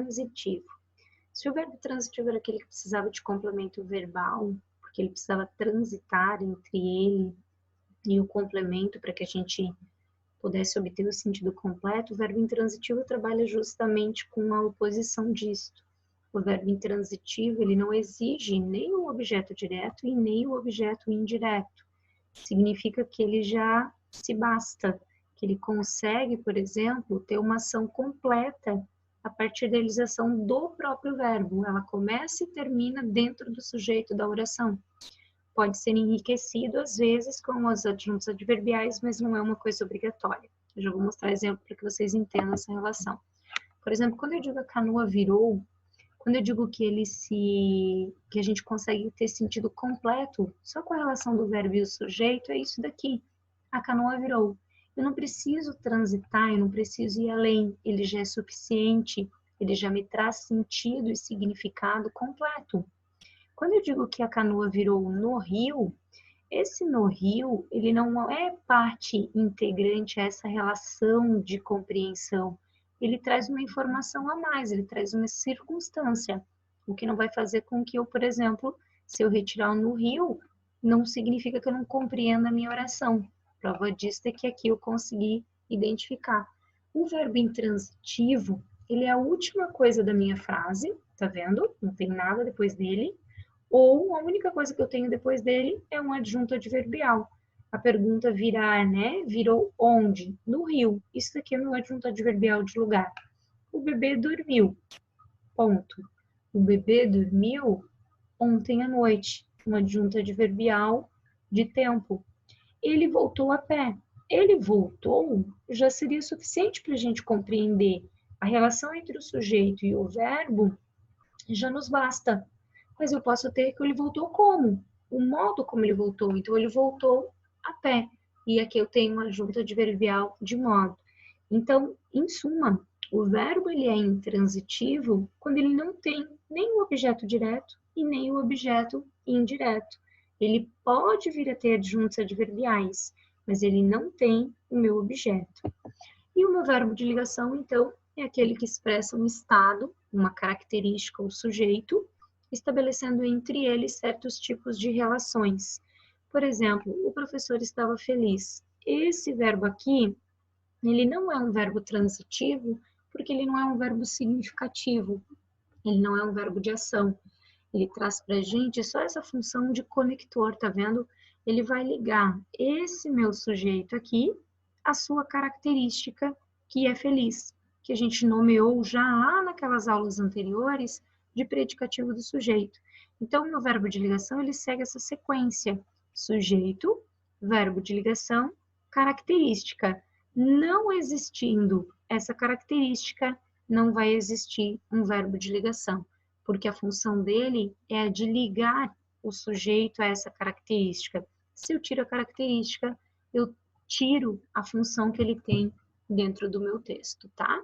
transitivo. Se o verbo transitivo era aquele que precisava de complemento verbal, porque ele precisava transitar entre ele e o complemento para que a gente pudesse obter o sentido completo, o verbo intransitivo trabalha justamente com a oposição disto. O verbo intransitivo, ele não exige nem o objeto direto e nem o objeto indireto. Significa que ele já se basta, que ele consegue, por exemplo, ter uma ação completa a partir da realização do próprio verbo. Ela começa e termina dentro do sujeito da oração. Pode ser enriquecido, às vezes, com os adjuntos adverbiais, mas não é uma coisa obrigatória. Eu já vou mostrar exemplo para que vocês entendam essa relação. Por exemplo, quando eu digo a canoa virou, quando eu digo que a gente consegue ter sentido completo só com a relação do verbo e o sujeito, é isso daqui. A canoa virou. Eu não preciso transitar, eu não preciso ir além. Ele já é suficiente, ele já me traz sentido e significado completo. Quando eu digo que a canoa virou no rio, esse no rio, ele não é parte integrante a essa relação de compreensão. Ele traz uma informação a mais, ele traz uma circunstância, o que não vai fazer com que eu, por exemplo, se eu retirar o no rio, não significa que eu não compreenda a minha oração. Prova disso é que aqui eu consegui identificar. O verbo intransitivo, ele é a última coisa da minha frase, tá vendo? Não tem nada depois dele. Ou a única coisa que eu tenho depois dele é um adjunto adverbial. A pergunta virar, né? Virou onde? No rio. Isso aqui é meu adjunto adverbial de lugar. O bebê dormiu. Ponto. O bebê dormiu ontem à noite. Um adjunto adverbial de tempo. Ele voltou a pé. Ele voltou já seria suficiente para a gente compreender. A relação entre o sujeito e o verbo já nos basta. Mas eu posso ter que ele voltou como? O modo como ele voltou. Então, ele voltou a pé. E aqui eu tenho uma junta adverbial de modo. Então, em suma, o verbo ele é intransitivo quando ele não tem nem o objeto direto e nem o objeto indireto. Ele pode vir a ter adjuntos adverbiais, mas ele não tem o meu objeto. E o meu verbo de ligação, então, é aquele que expressa um estado, uma característica ou sujeito, estabelecendo entre eles certos tipos de relações. Por exemplo, o professor estava feliz. Esse verbo aqui, ele não é um verbo transitivo, porque ele não é um verbo significativo, ele não é um verbo de ação. Ele traz para a gente só essa função de conector, tá vendo? Ele vai ligar esse meu sujeito aqui à sua característica, que é feliz, que a gente nomeou já lá naquelas aulas anteriores de predicativo do sujeito. Então, o meu verbo de ligação, ele segue essa sequência: sujeito, verbo de ligação, característica. Não existindo essa característica, não vai existir um verbo de ligação, porque a função dele é a de ligar o sujeito a essa característica. Se eu tiro a característica, eu tiro a função que ele tem dentro do meu texto, tá?